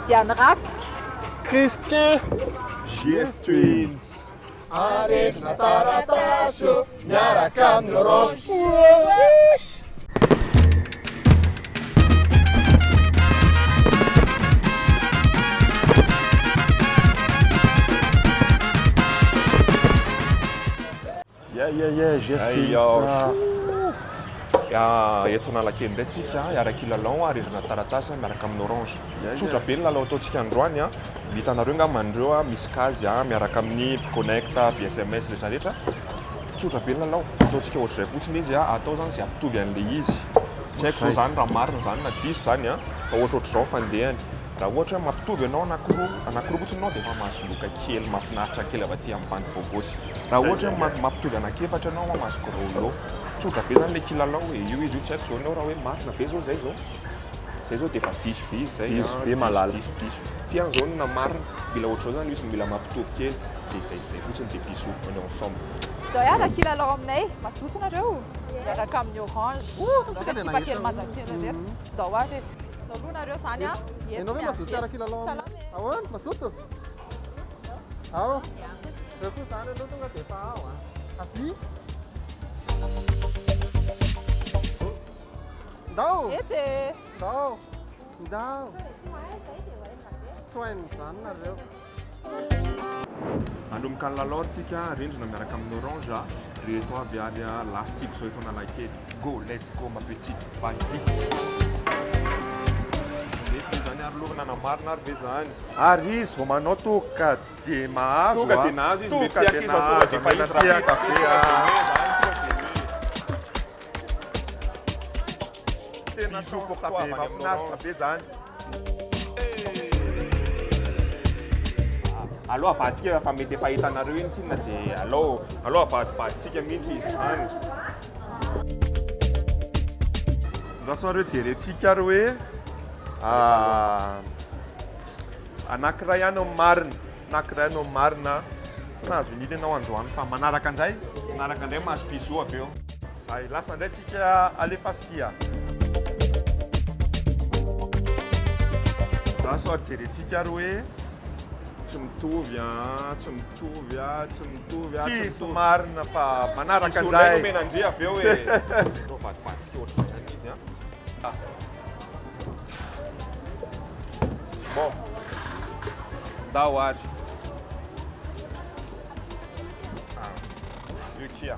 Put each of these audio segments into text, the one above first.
Diane Rack, Christian G-Streets. Arena tarataso miaraka amin'ny orange. Eto Analakely indray tsika hiaraka ilalao arendrina taratasy miaraka amin'ny orange. Tsotra be ny lalao ataontsika androany a. Hitanareo angambandreo a misy kazy a miaraka amin'ny Connect, SMS rehetrarehetra. Tsotra be ny lalao ataontsika ohatr'izay fotsiny izy a atao zany izay ampitovy an'ilay izy. Tsy haiko zao zany raha marina zany na diso zany a fa ohatr'izao fandehany. Raha ohatra hoe mampitovy ianao anankiroa fotsiny ianao dia efa mahazo loka kely mahafinaritra kely avy aty amin'ny bandy bobosy. Raha ohatra hoe mampitovy anankiefatra ianao mahazo korolo. Tsotra be zany ilay kilalao hoe io izy io tsy haiko zao ianao raha hoe marina be zao zay zao. Zay zao dia efa diso be izy zay. Diso be malala. Diso. Tian zao na marina mila ohatr'izao zany izy mila mampitovy kely dia zay fotsiny dia diso on est ensemble. Dao hiaraka ilalao aminay, mazoto nareo. Miaraka amin'ny orange. Resaka kely manjakely reto. Dao ary reto. Dao nareo zany a. Ianao hoe mazoto hiaraka ilalao aminay? Ahoana mazoto? Ao. Reo koa zany aloha tonga dia efa ao a. Avy? Ndao! Ete! Ndao! Ndao! Tsy ho hain'izany nareo. Manomboka ny lalao tsika rindrina miaraka amin'ny orange a. Rehefa avy ary lastique zao eto Analakely. Go, let's go ma petite, vas-y. Zany ary lovana na marina ary ve zany. Ary izy vao manao toka dia mahazo Toka dia nahazo izy toka mety dia nahazo mila tiaka fe tena sokoka be mahafinaritra be zany. Allo avatsika efa mety efa hitanareo iny tsinona dia allo avaditsika mihitsy izy zany. Ndasareo jerentsika ry hoe anankiray ihany amin'ny marina, anankiray no amin'ny marina tsy nahazo niny ianao androany fa manaraka indray Mahazo piso avy eo. ay lasa indray tsika alefa skia. Zaso ary jerentsika ry hoe Tsy mitovy tsy marina fa manaraka indray. indray. Menandria avy eo hoe rô vadivaditsika ohatr'izany izy a. Bon. Ndao ary. Io kia.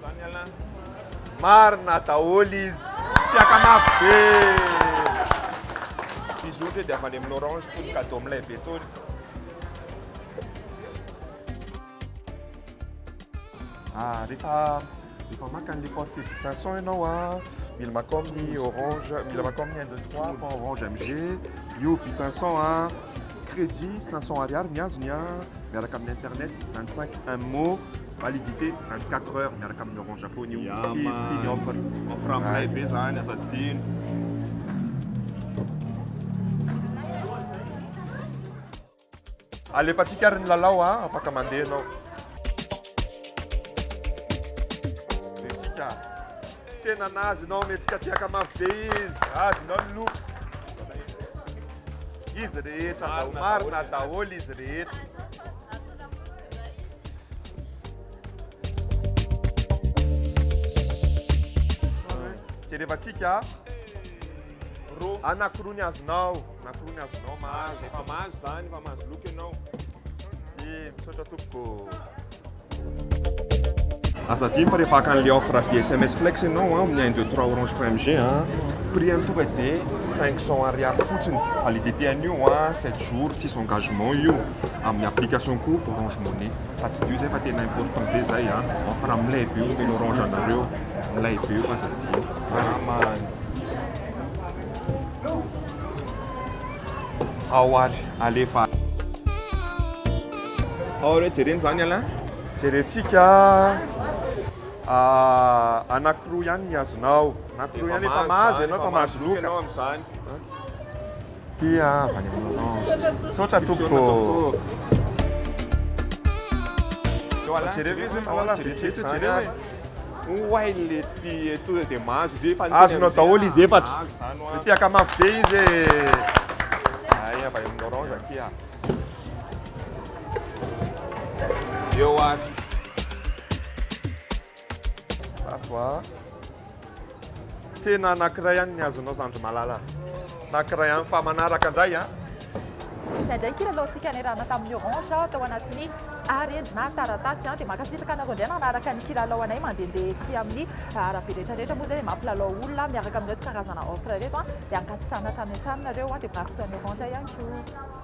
Zany ala. Marina daholo izy tiaka mafy be. Izy ohatra dia avy any amin'ny orange tony cadeau amin'ilay be tony. Rehefa maka an'ilay forfait 500 ianao a, mila makao amin'ny orange, mila makao amin'ny 1, 2, 3 fa orange MG, io puis 500 a, crédit 500 ariary miazony a, miaraka amin'ny internet 25 un mot, validité 24 heures miaraka amin'ny orange phone io. Izy offre. Offre amin'ilay be zany asadiny. Alefatsika ary ny lalao a, afaka mandeha ianao. Tsika tena nazy ianao metsika tiaka mafy be izy, azonao ny loko. Izy rehetra marina daholo izy rehetra. Jerevantsika anankiroa ny azonao, mahazo. Efa mahazo zany, efa mahazo loko ianao. Misaotra tompoko. Asa dimy fa rehefa haka an'ilay offre via SMS flex ianao amin'ny 1, 2, 3 orange PMG prix any tonga dia 500 ariary fotsiny. Validité an'io 7 jours tsisy engagement io amin'ny application koa Orange Money. Fatidio zay fa tena important be zay offre amin'ilay be io ny orange anareo amin'ilay be io fa sady ao ary alefa. Ao re jereny zany ala. Jerentsika anankiroa ihany ny azonao. Anankiroa ihany efa mahazo ianao, efa mahazo loka. Ianao amin'izany. Tia avany aminao. Misaotra tompoko. Uai, le tonga dia mahazo dia azonao daholo izy efatra. Tiaka mafy be izy ay avy amin'ny orange aty a eo aty asoa tena anankiray ihany ny azonao zandry malala anankiray ihany fa manaraka indray a izay indray kilalaontsika niarahana tamin'ny orange tao anatiny arendrina taratasy dia makasitraka anareo indray nanaraka ny kilalao anay mandehandeha etsy amin'ny arabe rehetrarehetra moa zay mampilalao olona miaraka amin'ireo karazana offre reto dia ankasitrana hatrany an-tranonareo dia marsian'ny orange ihany koa